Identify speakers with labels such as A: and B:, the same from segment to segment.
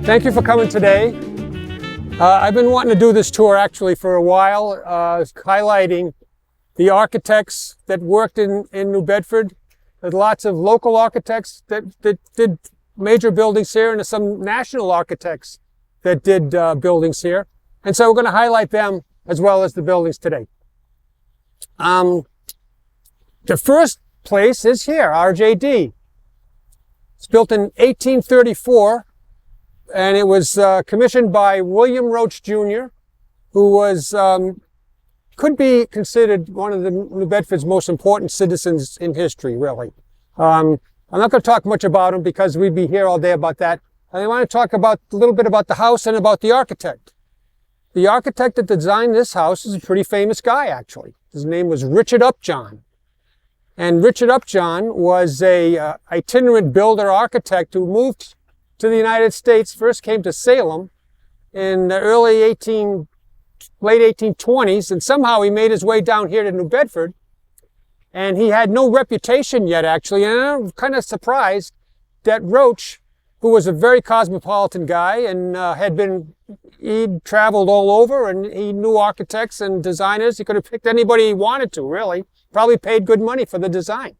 A: Thank you for coming today. I've been wanting to do this tour actually for a while, highlighting the architects that worked in New Bedford. There's lots of local architects that did major buildings here, and there's some national architects that did buildings here. And so we're going to highlight them as well as the buildings today. The first place is here, RJD. It's built in 1834. And it was commissioned by William Rotch Junior, who was, could be considered one of the New Bedford's most important citizens in history, really. I'm not going to talk much about him because we'd be here all day about that. I want to talk about a little bit about the house and about the architect. The architect that designed this house is a pretty famous guy, actually. His name was Richard Upjohn. And Richard Upjohn was a itinerant builder architect who moved to the United States, first came to Salem in the late 1820s, and somehow he made his way down here to New Bedford. And he had no reputation yet, actually, and I'm kind of surprised that Rotch, who was a very cosmopolitan guy and he'd traveled all over and he knew architects and designers. He could have picked anybody he wanted to, really. Probably paid good money for the design.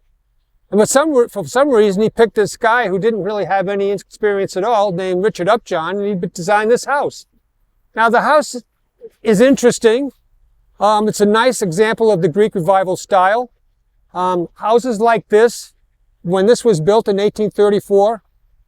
A: And for some reason, he picked this guy who didn't really have any experience at all, named Richard Upjohn, and he designed this house. Now, the house is interesting. It's a nice example of the Greek Revival style. Houses like this, when this was built in 1834,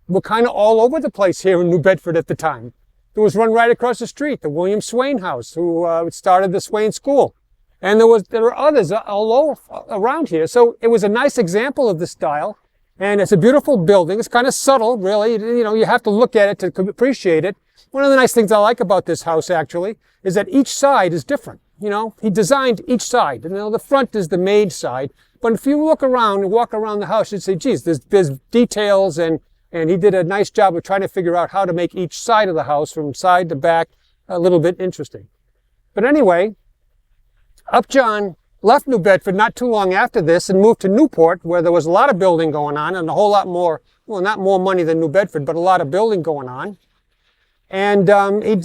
A: were kind of all over the place here in New Bedford at the time. There was one right across the street, the William Swain house, who started the Swain School. And there were others all over around here. So it was a nice example of the style. And it's a beautiful building. It's kind of subtle, really. You know, you have to look at it to appreciate it. One of the nice things I like about this house, actually, is that each side is different. You know, he designed each side. And, you know, the front is the main side. But if you look around and walk around the house, you'd say, geez, there's details. And he did a nice job of trying to figure out how to make each side of the house, from side to back, a little bit interesting. But anyway, Upjohn left New Bedford not too long after this and moved to Newport, where there was a lot of building going on and a whole lot more, well, not more money than New Bedford, but a lot of building going on. And he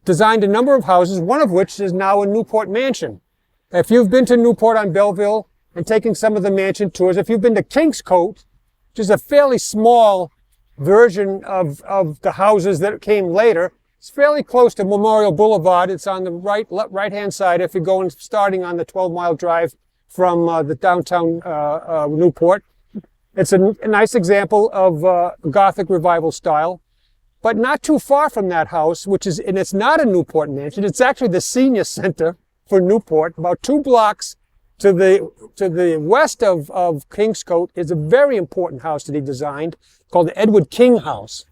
A: designed a number of houses, one of which is now a Newport mansion. If you've been to Newport on Belleville and taken some of the mansion tours, if you've been to Kingscote, which is a fairly small version of the houses that came later, it's fairly close to Memorial Boulevard. It's on the right-hand side if you're going, starting on the 12-mile drive from the downtown Newport. It's a nice example of Gothic Revival style. But not too far from that house, and it's not a Newport mansion, it's actually the senior center for Newport. About 2 blocks to the west of Kingscote is a very important house that he designed called the Edward King House.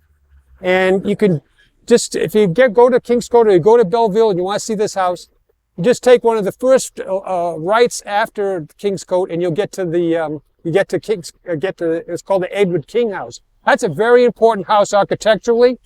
A: And you can if you go to Kingscote or you go to Belleville and you want to see this house, you just take one of the first rights after Kingscote, and you'll get to it's called the Edward King House. That's a very important house architecturally.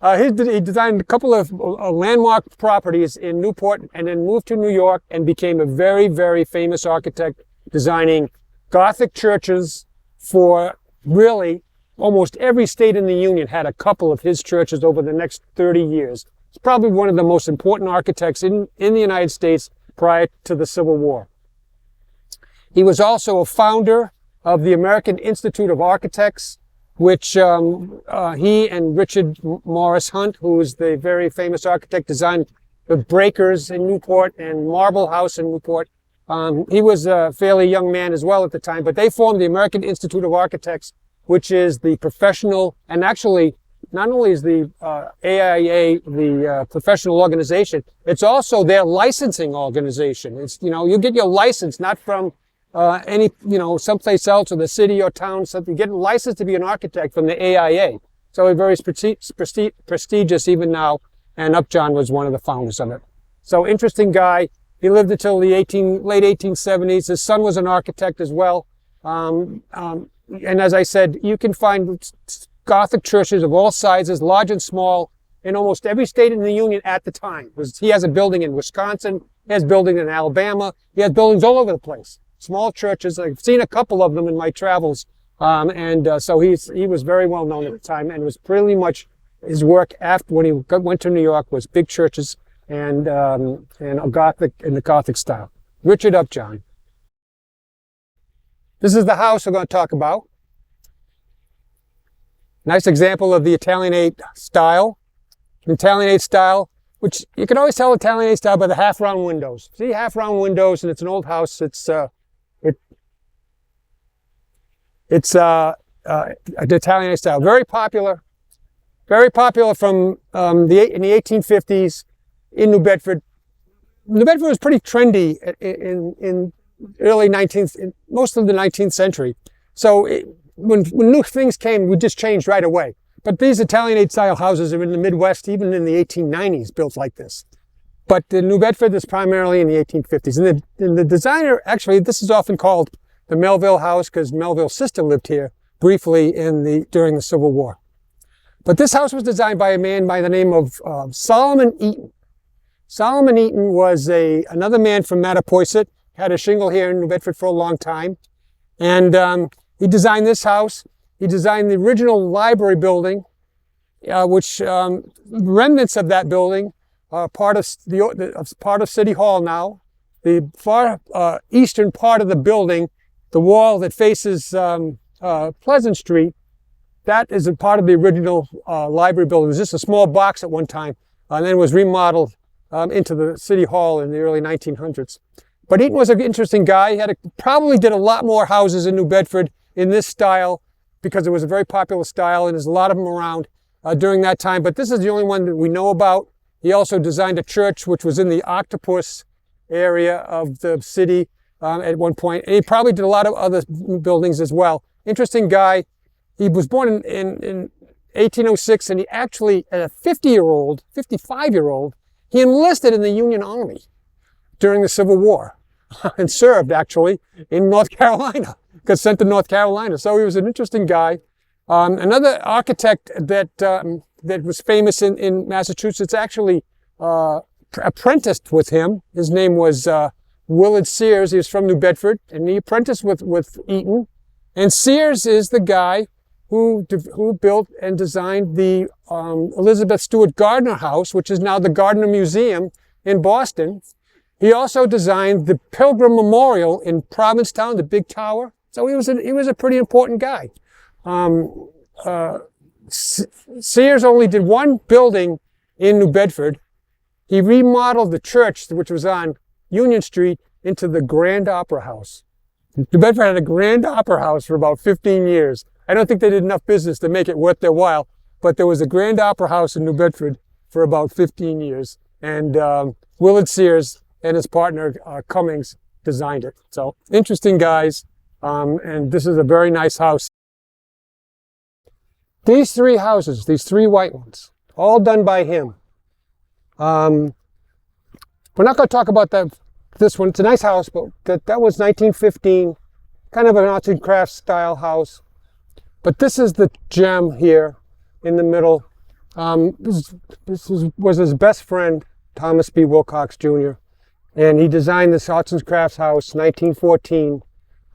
A: He designed a couple of landmark properties in Newport and then moved to New York and became a very, very famous architect, designing Gothic churches for really almost every state in the Union. Had a couple of his churches over the next 30 years. He's probably one of the most important architects in the United States prior to the Civil War. He was also a founder of the American Institute of Architects, which he and Richard Morris Hunt, who is the very famous architect, designed the Breakers in Newport and Marble House in Newport. He was a fairly young man as well at the time, but they formed the American Institute of Architects, which is the professional, and actually not only is the AIA the professional organization, it's also their licensing organization. It's, you know, you get your license not from someplace else or the city or town, something. You get licensed to be an architect from the AIA. So it's very prestigious even now, and Upjohn was one of the founders of it. So interesting guy. He lived until the late 1870s. His son was an architect as well. And as I said, you can find Gothic churches of all sizes, large and small, in almost every state in the Union at the time. He has a building in Wisconsin, he has buildings in Alabama, he has buildings all over the place. Small churches. I've seen a couple of them in my travels. So he was very well known at the time, and was pretty much his work after when he went to New York was big churches and a Gothic in the Gothic style. Richard Upjohn. This is the house we're going to talk about. Nice example of the Italianate style. Italianate style, which you can always tell Italianate style by the half-round windows. See, half-round windows, and it's an old house. It's an Italianate style. Very popular from in the 1850s in New Bedford. New Bedford was pretty trendy in early 19th, most of the 19th century. So when new things came, we just changed right away. But these Italianate style houses are in the Midwest, even in the 1890s, built like this. But the New Bedford is primarily in the 1850s. And the designer, actually, this is often called the Melville house because Melville's sister lived here briefly during the Civil War. But this house was designed by a man by the name of Solomon Eaton. Solomon Eaton was another man from Mattapoisett, had a shingle here in New Bedford for a long time. And he designed this house. He designed the original library building, which remnants of that building are part of City Hall now. The far eastern part of the building, the wall that faces Pleasant Street, that is a part of the original library building. It was just a small box at one time, and then it was remodeled into the City Hall in the early 1900s. But Eaton was an interesting guy. He probably did a lot more houses in New Bedford in this style, because it was a very popular style, and there's a lot of them around during that time. But this is the only one that we know about. He also designed a church which was in the Octopus area of the city at one point. And he probably did a lot of other buildings as well. Interesting guy. He was born in 1806, and he actually, at a 55-year-old, he enlisted in the Union Army during the Civil War and served, actually, in North Carolina. Got sent to North Carolina. So he was an interesting guy. Another architect that was famous in Massachusetts actually apprenticed with him. His name was Williard Sears. He was from New Bedford, and he apprenticed with Eaton. And Sears is the guy who built and designed the Elizabeth Stewart Gardner house, which is now the Gardner Museum in Boston. He also designed the Pilgrim Memorial in Provincetown, the big tower. So he was a pretty important guy. Sears only did one building in New Bedford. He remodeled the church, which was on Union Street, into the Grand Opera House. New Bedford had a Grand Opera House for about 15 years. I don't think they did enough business to make it worth their while, but there was a Grand Opera House in New Bedford for about 15 years. And Williard Sears and his partner Cummings designed it. So interesting guys. And this is a very nice house. These three houses, these three white ones, all done by him. We're not going to talk about this one. It's a nice house, but that was 1915, kind of an arts and crafts style house. But this is the gem here in the middle. This was his best friend, Thomas B. Wilcox Jr. And he designed this arts and crafts house, 1914.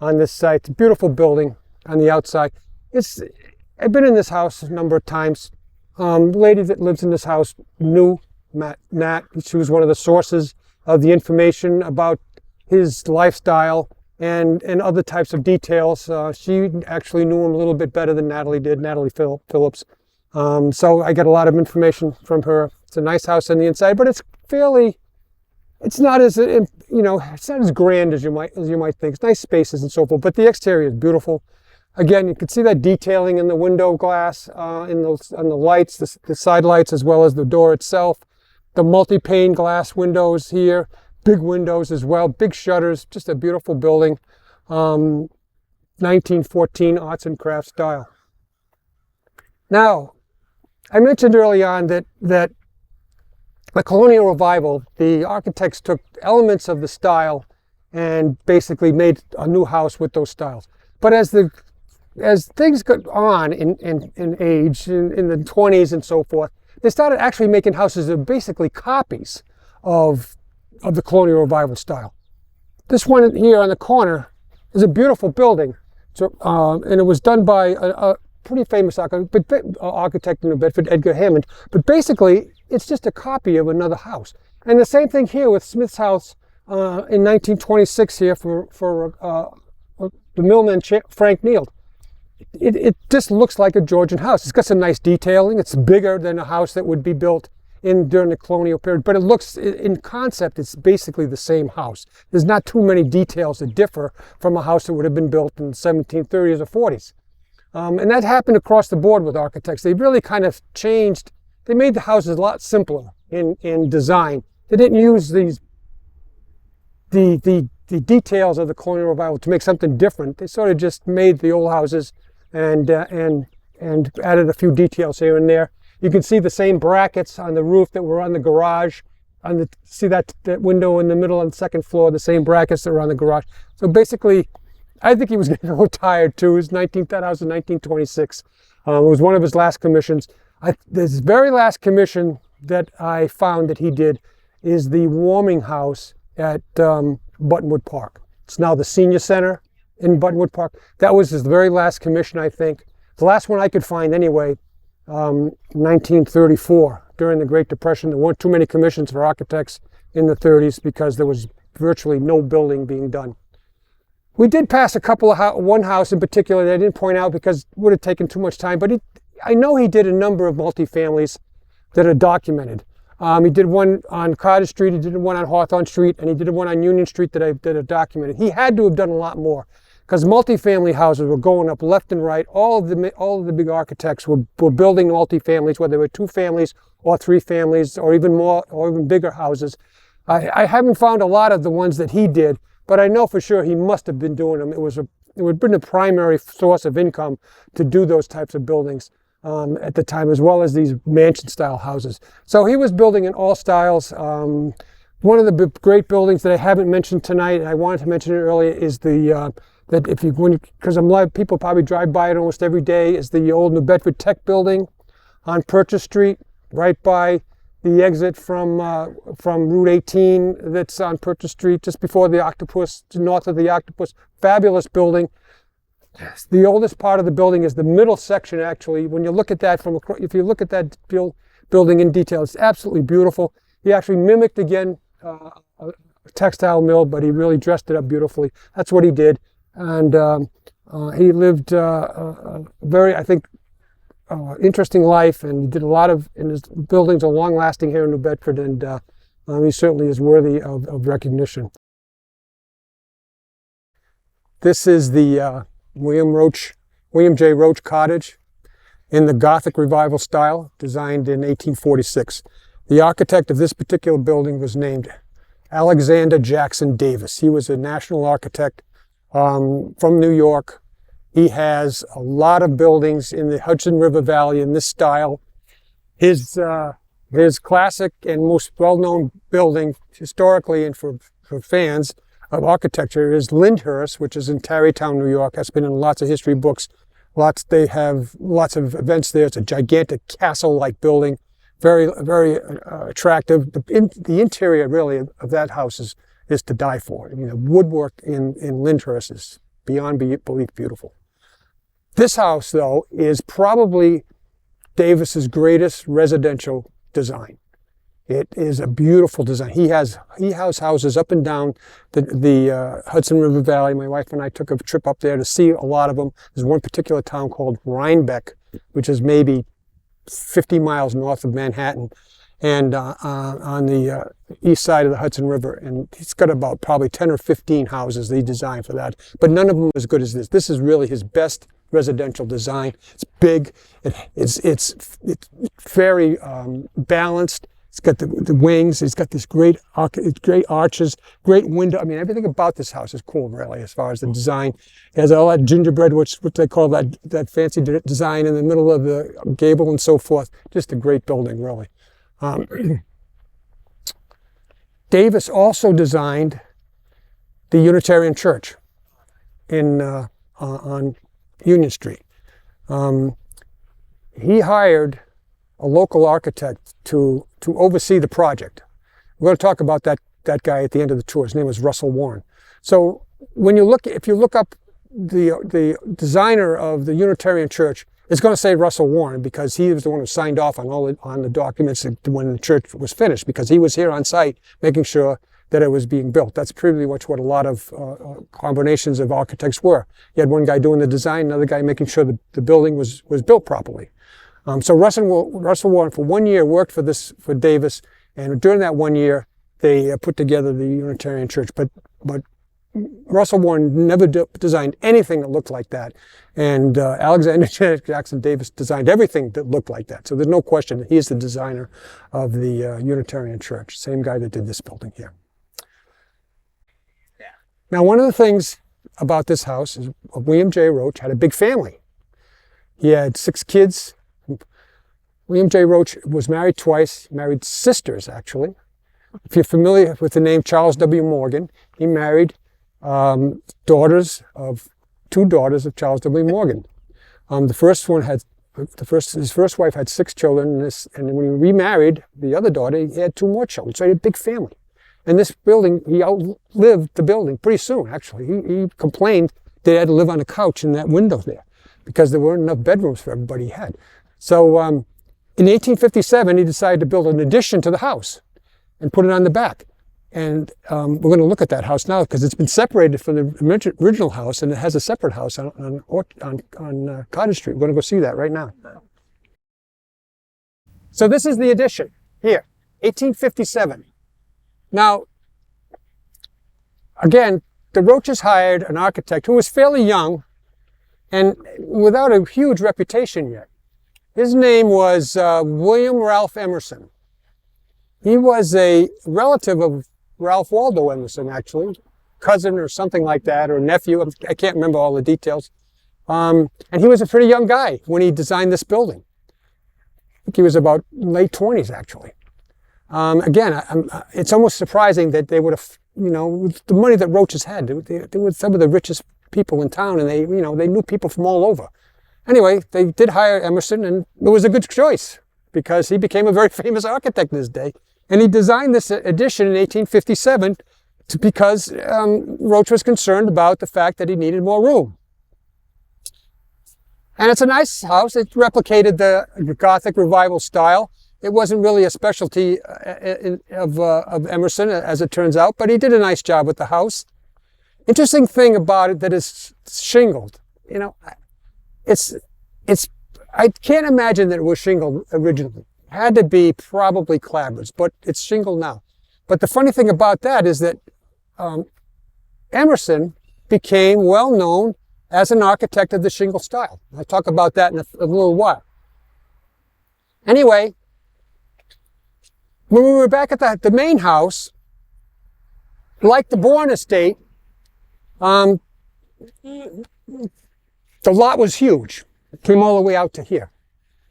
A: On this site. It's a beautiful building on the outside. I've been in this house a number of times. The lady that lives in this house knew Nat. She was one of the sources of the information about his lifestyle and other types of details. She actually knew him a little bit better than Natalie did, Natalie Phillips. So I get a lot of information from her. It's a nice house on the inside, but it's not as it's not as grand as you might think. It's nice spaces and so forth, but the exterior is beautiful. Again, you can see that detailing in the window glass, on the lights, the side lights, as well as the door itself. The multi-pane glass windows here, big windows as well, big shutters. Just a beautiful building. 1914 arts and crafts style. Now, I mentioned early on that The Colonial Revival, the architects took elements of the style and basically made a new house with those styles. But as things got on in age, in the 20s and so forth, they started actually making houses that are basically copies of the Colonial Revival style. This one here on the corner is a beautiful building, and it was done by a pretty famous architect in New Bedford, Edgar Hammond. But basically, it's just a copy of another house. And the same thing here with Smith's house in 1926 here for the millman Frank Neild. It just looks like a Georgian house. It's got some nice detailing. It's bigger than a house that would be built during the colonial period, but it looks, in concept, it's basically the same house. There's not too many details that differ from a house that would have been built in the 1730s or 40s. And that happened across the board with architects. They really kind of changed. They made the houses a lot simpler in design. They didn't use the details of the Colonial Revival to make something different. They sort of just made the old houses and added a few details here and there. You can see the same brackets on the roof that were on the garage. See that window in the middle on the second floor, the same brackets that were on the garage. So basically, I think he was getting a little tired too. That house in 1926. It was one of his last commissions. This very last commission that I found that he did is the warming house at Buttonwood Park. It's now the Senior Center in Buttonwood Park. That was his very last commission, I think. The last one I could find anyway, 1934. During the Great Depression, there weren't too many commissions for architects in the 30s because there was virtually no building being done. We did pass one house in particular that I didn't point out because it would have taken too much time, but I know he did a number of multifamilies that are documented. He did one on Cottage Street, he did one on Hawthorn Street, and he did one on Union Street that are documented. He had to have done a lot more because multifamily houses were going up left and right. All of the big architects were building multifamilies, whether they were 2 families or 3 families or even more or even bigger houses. I haven't found a lot of the ones that he did, but I know for sure he must have been doing them. It would have been a primary source of income to do those types of buildings at the time, as well as these mansion-style houses. So he was building in all styles. One of the great buildings that I haven't mentioned tonight, and I wanted to mention it earlier, is because people probably drive by it almost every day, is the old New Bedford Tech Building on Purchase Street, right by the exit from Route 18 that's on Purchase Street, just before the Octopus, north of the Octopus. Fabulous building. The oldest part of the building is the middle section, actually. When you look at that if you look at that building in detail, it's absolutely beautiful. He actually mimicked, again, a textile mill, but he really dressed it up beautifully. That's what he did. And he lived a very, I think, interesting life, and he did a lot and his buildings are long-lasting here in New Bedford, and he certainly is worthy of recognition. This is the William J. Rotch Cottage in the Gothic Revival style, designed in 1846. The architect of this particular building was named Alexander Jackson Davis. He was a national architect from New York. He has a lot of buildings in the Hudson River Valley in this style. His classic and most well-known building historically and for fans of architecture is Lyndhurst, which is in Tarrytown, New York. That's been in lots of history books. They have lots of events there. It's a gigantic castle-like building, very, very attractive. The interior, really, of that house is to die for. I mean, the woodwork in Lyndhurst is beyond belief beautiful. This house, though, is probably Davis's greatest residential design. It is a beautiful design. He has houses up and down the Hudson River Valley. My wife and I took a trip up there to see a lot of them. There's one particular town called Rhinebeck, which is maybe 50 miles north of Manhattan, and on the east side of the Hudson River. And he's got about probably 10 or 15 houses that he designed for that, but none of them as good as this. This is really his best residential design. It's big. It's very balanced. It's got the wings. It's got this great arches, great window. I mean, everything about this house is cool, really, as far as the design. It has all that gingerbread, what they call that fancy design in the middle of the gable and so forth. Just a great building, really. Davis also designed the Unitarian Church on Union Street. He hired a local architect to oversee the project. We're going to talk about that guy at the end of the tour. His name was Russell Warren. So if you look up the designer of the Unitarian Church, it's going to say Russell Warren, because he was the one who signed off on the documents when the church was finished, because he was here on site making sure that it was being built. That's pretty much what a lot of combinations of architects were. You had one guy doing the design, another guy making sure that the building was built properly. So Russell Warren for 1 year worked for Davis, and during that 1 year they put together the Unitarian Church. But Russell Warren never designed anything that looked like that, and Alexander Jackson Davis designed everything that looked like that. So there's no question that he's the designer of the Unitarian Church, same guy that did this building here. Now, one of the things about this house is William J. Rotch had a big family. He had 6 kids. William J. Rotch was married twice, married sisters, actually. If you're familiar with the name Charles W. Morgan, he married two daughters of Charles W. Morgan. His first wife had 6 children, and when he remarried the other daughter, he had 2 more children. So he had a big family. And this building, he outlived the building pretty soon, actually. He complained that he had to live on a couch in that window there because there weren't enough bedrooms for everybody he had. So in 1857, he decided to build an addition to the house and put it on the back. And we're going to look at that house now because it's been separated from the original house, and it has a separate house on Cottage Street. We're going to go see that right now. So this is the addition here, 1857. Now, again, the Roaches hired an architect who was fairly young and without a huge reputation yet. His name was William Ralph Emerson. He was a relative of Ralph Waldo Emerson, actually, cousin or something like that, or nephew. I can't remember all the details. And he was a pretty young guy when he designed this building. I think he was about late 20s, actually. Again, it's almost surprising that they would have, the money that Roaches had, they were some of the richest people in town, and they knew people from all over. Anyway, they did hire Emerson, and it was a good choice because he became a very famous architect in his day. And he designed this addition in 1857 because Rotch was concerned about the fact that he needed more room. And it's a nice house. It replicated the Gothic Revival style. It wasn't really a specialty of Emerson, as it turns out, but he did a nice job with the house. Interesting thing about it that it's shingled. I can't imagine that it was shingled originally. It had to be probably clapboards, but it's shingled now. But the funny thing about that is that Emerson became well known as an architect of the shingle style. I'll talk about that in a little while. Anyway, when we were back at the main house, like the Bourne estate, the lot was huge. It came all the way out to here.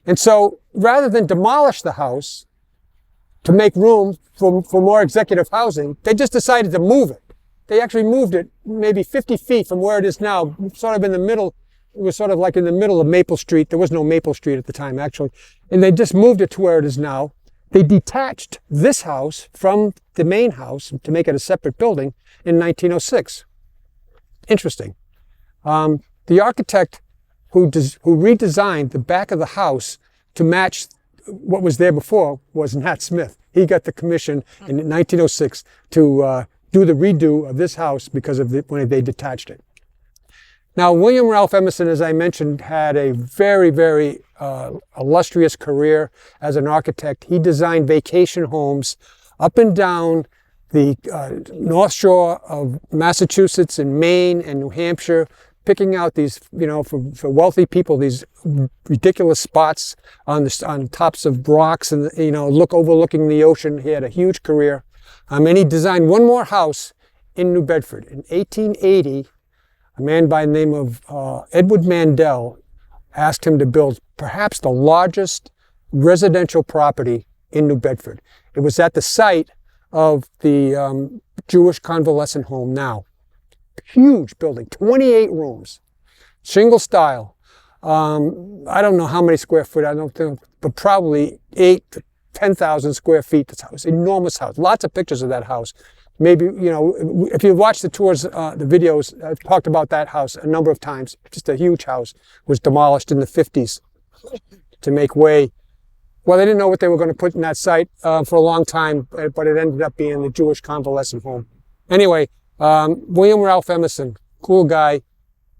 A: And so rather than demolish the house to make room for more executive housing, they just decided to move it. They actually moved it maybe 50 feet from where it is now, sort of in the middle. It was sort of like in the middle of Maple Street. There was no Maple Street at the time, actually. And they just moved it to where it is now. They detached this house from the main house to make it a separate building in 1906. Interesting. The architect who redesigned the back of the house to match what was there before was Nat Smith. He got the commission in 1906 to do the redo of this house because of when they detached it. Now, William Ralph Emerson, as I mentioned, had a very, very illustrious career as an architect. He designed vacation homes up and down the North Shore of Massachusetts and Maine and New Hampshire, picking out these, for wealthy people, these ridiculous spots on tops of rocks and, overlooking the ocean. He had a huge career. And he designed one more house in New Bedford. In 1880, a man by the name of Edward Mandel asked him to build perhaps the largest residential property in New Bedford. It was at the site of the Jewish Convalescent Home now. Huge building, 28 rooms, shingle style. I don't know how many square foot, I don't think, but probably 8 to 10,000 square feet. This house, enormous house. Lots of pictures of that house. Maybe, you know, if you watch the tours, the videos, I've talked about that house a number of times. Just a huge house. It was demolished in the 50s to make way. Well, they didn't know what they were going to put in that site for a long time, but it ended up being the Jewish Convalescent Home. Anyway, William Ralph Emerson, cool guy,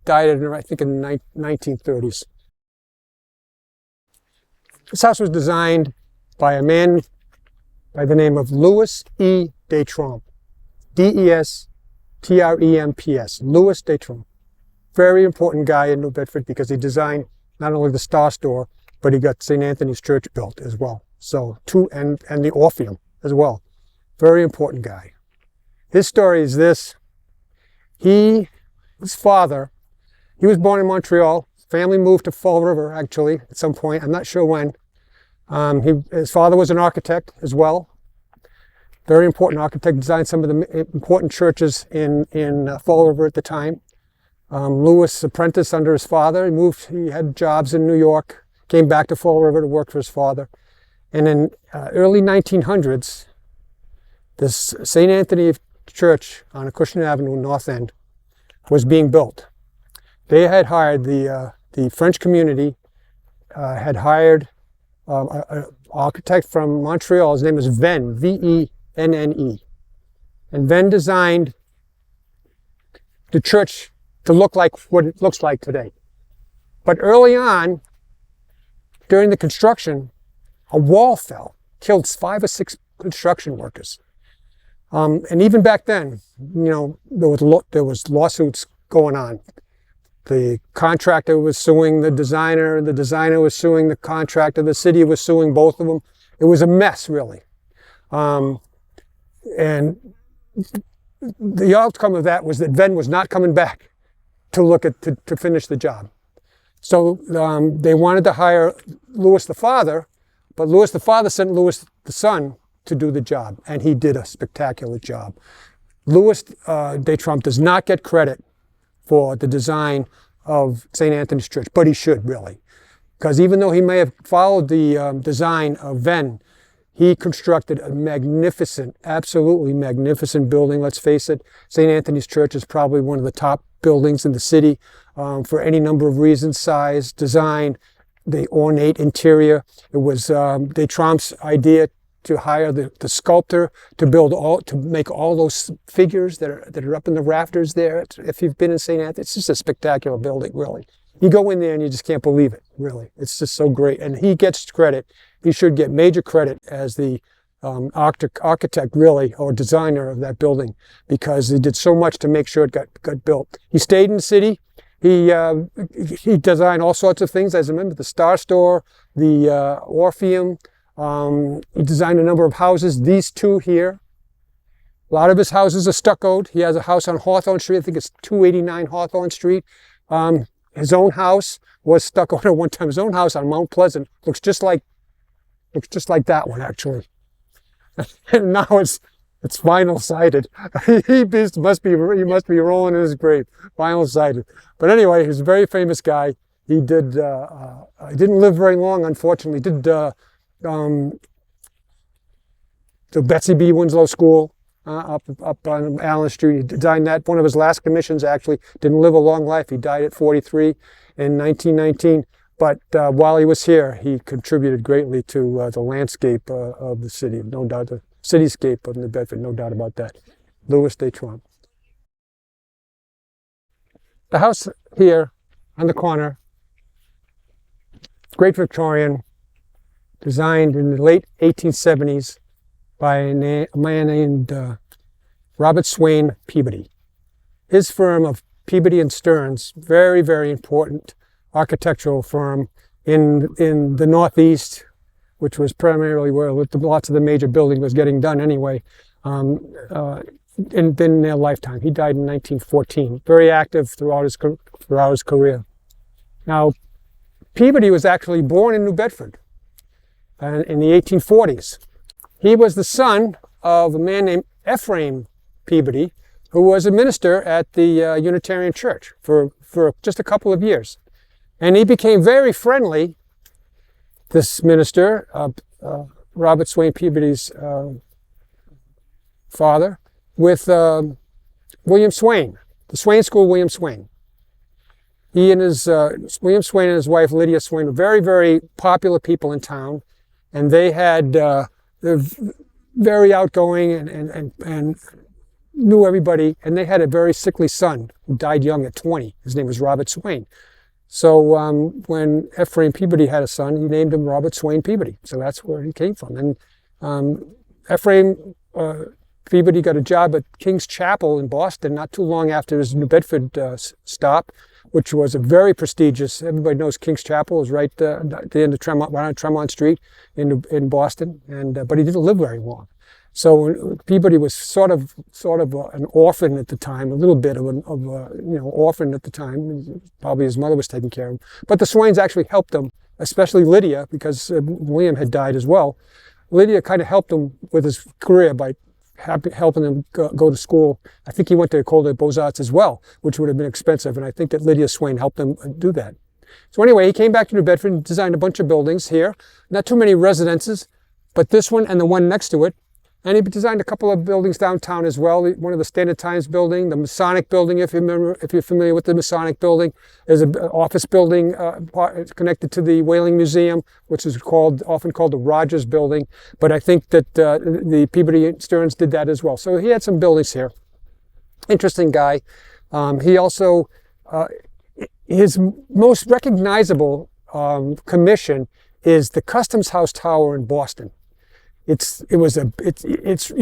A: died I think in the 1930s. This house was designed by a man by the name of Louis E. Detremps. D-E-S-T-R-E-M-P-S. Louis Detremps. Very important guy in New Bedford because he designed not only the Star Store, but he got Saint Anthony's Church built as well. So, and the Orpheum as well. Very important guy. His story is this. His father, he was born in Montreal. Family moved to Fall River, actually, at some point. I'm not sure when. His father was an architect as well. Very important architect, designed some of the important churches in Fall River at the time. Louis apprenticed under his father. He had jobs in New York, came back to Fall River to work for his father. And in early 1900s, this Saint Anthony Church on Acushnet Avenue, North End, was being built. They had hired, the French community had hired an architect from Montreal. His name is Venn, V-E-N-N-E. And Venn designed the church to look like what it looks like today. But early on, during the construction, a wall fell, killed 5 or 6 construction workers. And even back then, you know, there was lawsuits going on. The contractor was suing the designer was suing the contractor, the city was suing both of them. It was a mess, really. And the outcome of that was that Venn was not coming back to finish the job. So they wanted to hire Louis the father, but Louis the father sent Louis the son to do the job, and he did a spectacular job. Louis Detremps does not get credit for the design of St. Anthony's Church, but he should, really. Because even though he may have followed the design of Venn, he constructed a magnificent, absolutely magnificent building. Let's face it, St. Anthony's Church is probably one of the top buildings in the city for any number of reasons: size, design, the ornate interior. It was Detremps' idea to hire the sculptor to make all those figures that are up in the rafters there. If you've been in St. Anthony, it's just a spectacular building, really. You go in there and you just can't believe it, really. It's just so great. And he gets credit. He should get major credit as the architect, really, or designer of that building, because he did so much to make sure it got built. He stayed in the city. He designed all sorts of things. As I remember, the Star Store, the Orpheum. He designed a number of houses. These two here. A lot of his houses are stuccoed. He has a house on Hawthorn Street. I think it's 289 Hawthorn Street. His own house was stuccoed at one time. His own house on Mount Pleasant looks just like that one, actually. And now it's vinyl sided. he must be rolling in his grave. Vinyl sided. But anyway, he's a very famous guy. He didn't live very long, unfortunately. He did the Betsy B. Winslow School up on Allen Street. He designed that. One of his last commissions, actually. Didn't live a long life. He died at 43 in 1919. But while he was here, he contributed greatly to the landscape of the city. No doubt, the cityscape of New Bedford. No doubt about that. Louis Detremps. The house here on the corner, Great Victorian, designed in the late 1870s by a man named Robert Swain Peabody. His firm of Peabody and Stearns, very, very important architectural firm in the Northeast, which was primarily where lots of the major building was getting done anyway, in their lifetime. He died in 1914, very active throughout his career. Now, Peabody was actually born in New Bedford in the 1840s. He was the son of a man named Ephraim Peabody, who was a minister at the Unitarian Church for just a couple of years. And he became very friendly, this minister, Robert Swain Peabody's father, with William Swain, the Swain School William Swain. He and his, William Swain and his wife Lydia Swain were very, very popular people in town. And they had, they're very outgoing and knew everybody. And they had a very sickly son who died young at 20. His name was Robert Swain. So when Ephraim Peabody had a son, he named him Robert Swain Peabody. So that's where he came from. And Ephraim Peabody got a job at King's Chapel in Boston not too long after his New Bedford stop, which was a very prestigious, everybody knows King's Chapel is right at the end of Tremont, right on Tremont Street in Boston, and but he didn't live very long. So Peabody was sort of an orphan at the time, a little bit of an orphan at the time. Probably his mother was taking care of him. But the Swains actually helped him, especially Lydia, because William had died as well. Lydia kind of helped him with his career by helping him go to school. I think he went to École des Beaux-Arts as well, which would have been expensive, and I think that Lydia Swain helped him do that. So anyway, he came back to New Bedford and designed a bunch of buildings here. Not too many residences, but this one and the one next to it. And he designed a couple of buildings downtown as well. One of the Standard Times building, the Masonic Building, if you're familiar with the Masonic Building. There's an office building connected to the Whaling Museum, which is often called the Rogers Building. But I think that the Peabody and Stearns did that as well. So he had some buildings here. Interesting guy. He also, his most recognizable commission is the Customs House Tower in Boston. You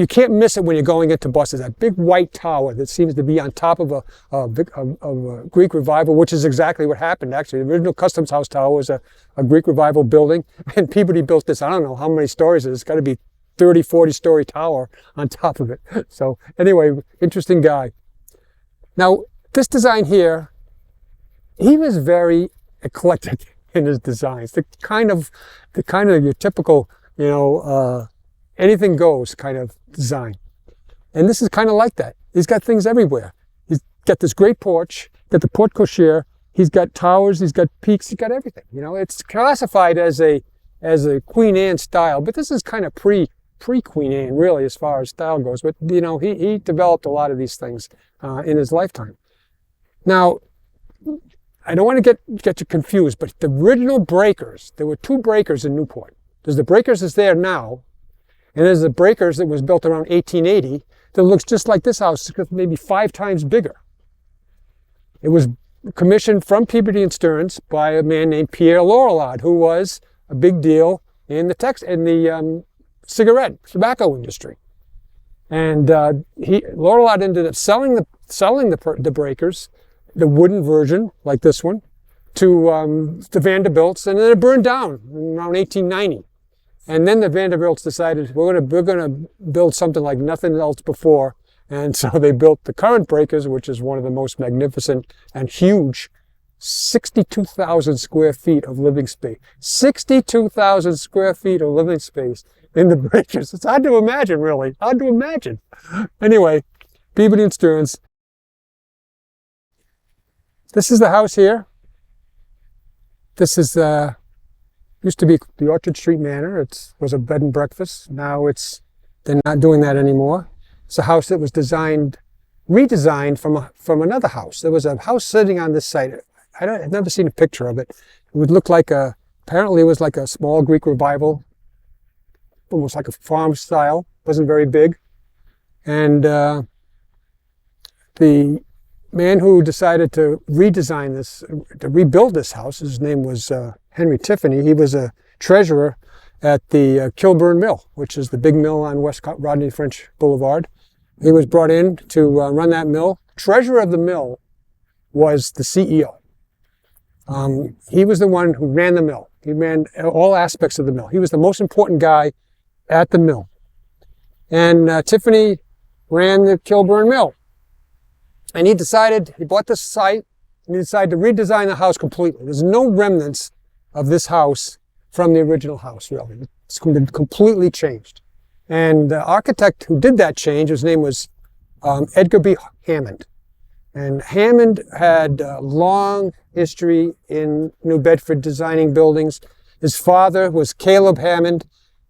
A: can't miss it when you're going into Boston. It's that big white tower that seems to be on top of a Greek Revival, which is exactly what happened, actually. The original Customs House Tower was a Greek Revival building, and Peabody built this, I don't know how many stories it is. It's got to be 30, 40-story tower on top of it. So anyway, interesting guy. Now, this design here, he was very eclectic in his designs. The kind of your typical, anything goes kind of design. And this is kind of like that. He's got things everywhere. He's got this great porch, got the porte cochere, he's got towers, he's got peaks, he's got everything. It's classified as a Queen Anne style, but this is kind of pre-Queen Anne, really, as far as style goes. But, he developed a lot of these things in his lifetime. Now, I don't want to get you confused, but the original breakers, there were two breakers in Newport. There's the breakers that's there now, and there's the breakers that was built around 1880 that looks just like this house, maybe 5 times bigger. It was commissioned from Peabody and Stearns by a man named Pierre Lorillard, who was a big deal in the tobacco industry. And Lorillard ended up selling the breakers, the wooden version like this one, to the Vanderbilts, and then it burned down around 1890. And then the Vanderbilts decided we're going to build something like nothing else before, and so they built the current breakers, which is one of the most magnificent and huge, 62,000 square feet of living space. 62,000 square feet of living space in the breakers. It's hard to imagine, really. Hard to imagine. Anyway, Peabody and Stearns. This is the house here. This is used to be the Orchard Street Manor. It was a bed and breakfast. Now they're not doing that anymore. It's a house that was redesigned from another house. There was a house sitting on this site. I've never seen a picture of it. It would look apparently it was like a small Greek Revival, almost like a farm style. Wasn't very big. And the man who decided to rebuild this house, his name was Henry Tiffany. He was a treasurer at the Kilburn Mill, which is the big mill on West Rodney French Boulevard. He was brought in to run that mill. Treasurer of the mill was the CEO. He was the one who ran the mill. He ran all aspects of the mill. He was the most important guy at the mill. And Tiffany ran the Kilburn Mill. And he bought this site, and he decided to redesign the house completely. There's no remnants of this house from the original house, really. It's completely changed. And the architect who did that change, his name was Edgar B. Hammond. And Hammond had a long history in New Bedford designing buildings. His father was Caleb Hammond.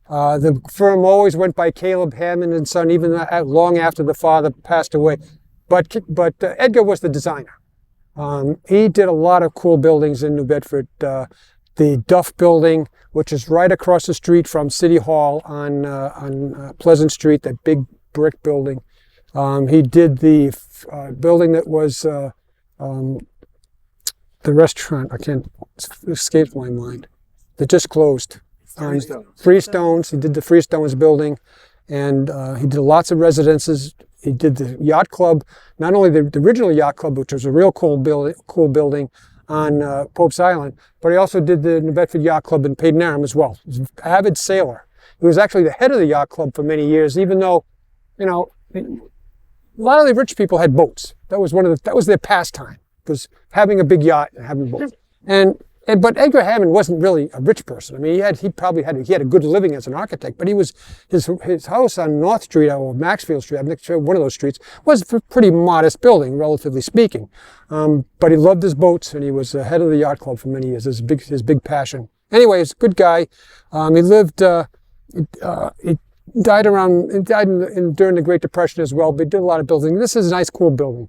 A: The firm always went by Caleb Hammond and Son, even long after the father passed away. But Edgar was the designer. He did a lot of cool buildings in New Bedford. The Duff Building, which is right across the street from City Hall on Pleasant Street, that big brick building. He did the building that was the restaurant. I can't, it escapes my mind. That just closed. Freestones. He did the Freestones building, and he did lots of residences. He did the yacht club, not only the original yacht club, which was a real cool building on Pope's Island, but he also did the New Bedford Yacht Club in Padenham as well. He was an avid sailor. He was actually the head of the yacht club for many years, even though, you know, a lot of the rich people had boats. That was their pastime, was having a big yacht and having boats. But Edgar Hammond wasn't really a rich person. I mean, he had a good living as an architect, but his house on North Street or Maxfield Street, I'm not sure, one of those streets, was a pretty modest building, relatively speaking. But he loved his boats, and he was the head of the yacht club for many years. His big passion. Anyway, he's a good guy. He lived. He died during the Great Depression as well. But he did a lot of building. This is a nice, cool building.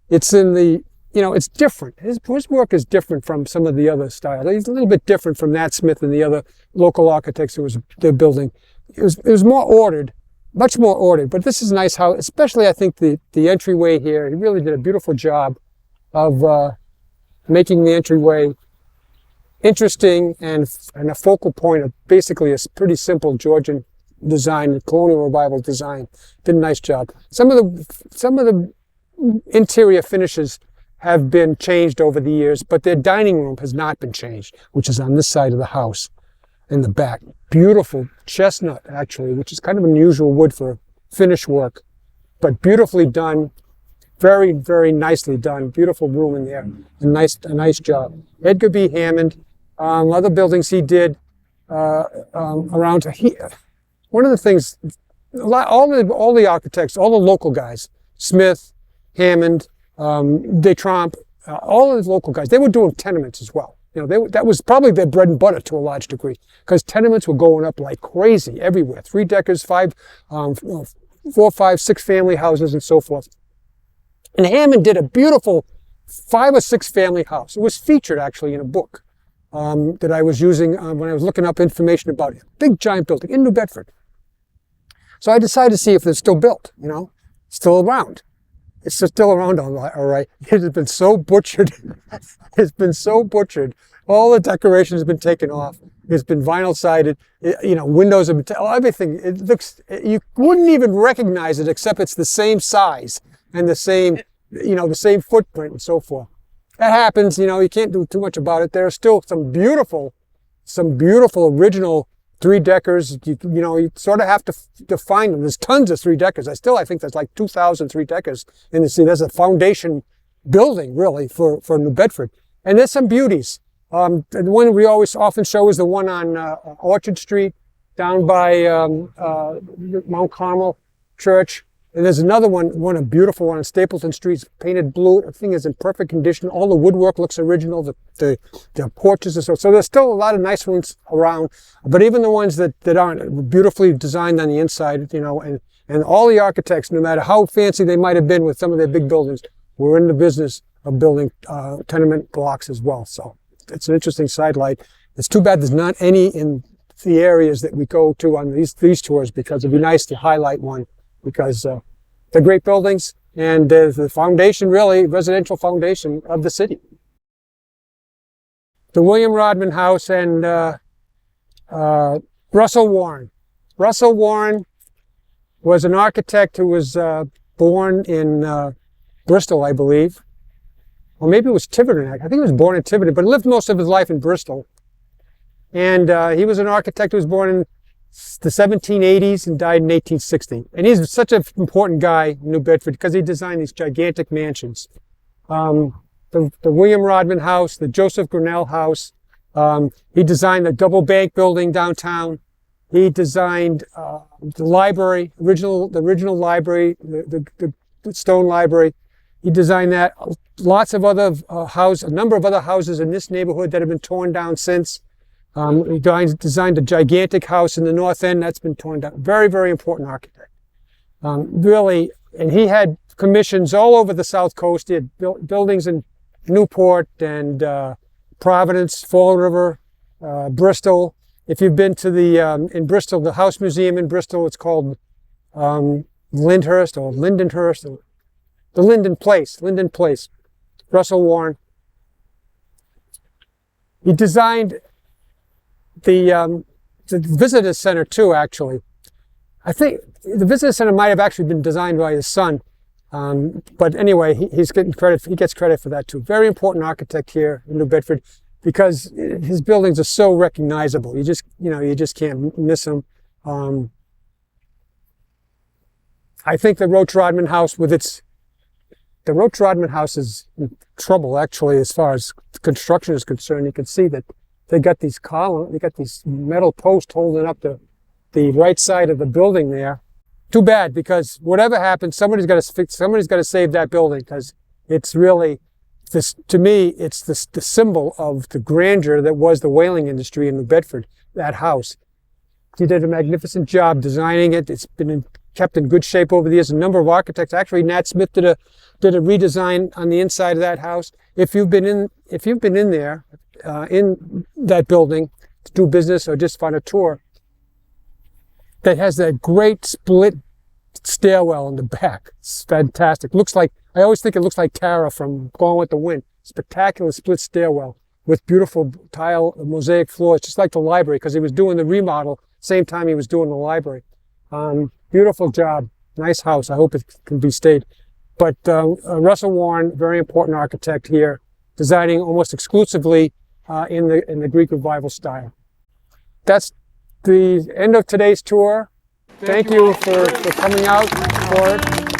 A: It's in the. You know, it's different. His work is different from some of the other styles. He's a little bit different from Nat Smith and the other local architects they're building. It was more ordered, much more ordered. But this is a nice house, especially I think the entryway here. He really did a beautiful job of making the entryway interesting and a focal point of basically a pretty simple Georgian design, colonial revival design. Did a nice job. Some of the interior finishes have been changed over the years, but their dining room has not been changed, which is on this side of the house in the back. Beautiful chestnut, actually, which is kind of unusual wood for finish work, but beautifully done, very, very nicely done. Beautiful room in there, a nice job. Edgar B. Hammond, other buildings he did around here. One of the things, all the architects, all the local guys, Smith, Hammond, Detrompe, all of the local guys, they were doing tenements as well. You know, that was probably their bread and butter to a large degree, because tenements were going up like crazy everywhere. 3-deckers, 4, 5, 6 family houses, and so forth. And Hammond did a beautiful 5 or 6 family house. It was featured actually in a book that I was using when I was looking up information about it. Big giant building in New Bedford. So I decided to see if it's still built, you know, still around. It's still around all right. It has been so butchered. It's been so butchered. All the decorations have been taken off. It's been vinyl sided. You know, windows have been, everything. It looks, you wouldn't even recognize it except it's the same size and the same, you know, the same footprint and so forth. That happens, you know, you can't do too much about it. There are still some beautiful original 3-deckers. You know, you sort of have to find them. There's tons of 3-deckers. I think there's like 2,000 3-deckers in the city. There's a foundation building really for New Bedford. And there's some beauties. The one we often show is the one on Orchard Street down by Mount Carmel Church. And there's another one, a beautiful one on Stapleton Street, painted blue. The thing is in perfect condition. All the woodwork looks original. The porches and so there's still a lot of nice ones around. But even the ones that aren't, beautifully designed on the inside, you know, and all the architects, no matter how fancy they might have been with some of their big buildings, were in the business of building tenement blocks as well. So it's an interesting sidelight. It's too bad there's not any in the areas that we go to on these tours, because it'd be nice to highlight one, because they're great buildings and they're the foundation, really, residential foundation of the city. The William Rodman House and Russell Warren. Russell Warren was an architect who was born in Bristol, I believe. Or maybe it was Tiverton. I think he was born in Tiverton, but lived most of his life in Bristol. And he was an architect who was born in the 1780s and died in 1860. And he's such an important guy in New Bedford because he designed these gigantic mansions. The William Rodman House, the Joseph Grinnell House. He designed the double bank building downtown. He designed the library, the original library, the stone library. He designed that. Lots of other a number of other houses in this neighborhood that have been torn down since. He designed a gigantic house in the north end that's been torn down. Very, very important architect. Really, and he had commissions all over the South Coast. He had buildings in Newport and Providence, Fall River, Bristol. If you've been to in Bristol, the House Museum in Bristol, it's called Lyndhurst or Lindenhurst, or the Linden Place. Russell Warren. He designed the visitor center too, actually. I think the visitor center might have actually been designed by his son. But anyway, he's getting credit. He gets credit for that too. Very important architect here in New Bedford, because his buildings are so recognizable. You just can't miss them. I think the Rotch Rodman House the Rotch Rodman House is in trouble, actually, as far as construction is concerned. You can see that they got these metal posts holding up the right side of the building there. Too bad, because whatever happens, somebody's got to save that building, because it's really, to me, it's the symbol of the grandeur that was the whaling industry in New Bedford, that house. He did a magnificent job designing it. It's been kept in good shape over the years. A number of architects, actually Nat Smith did a redesign on the inside of that house. If you've been in there, in that building to do business or just on a tour, that has that great split stairwell in the back. It's fantastic. I always think it looks like Kara from Gone with the Wind. Spectacular split stairwell with beautiful tile mosaic floors, just like the library, because he was doing the remodel same time he was doing the library. Beautiful job. Nice house. I hope it can be stayed. But Russell Warren, very important architect here, designing almost exclusively in the Greek Revival style. That's the end of today's tour. Thank you for coming out for it.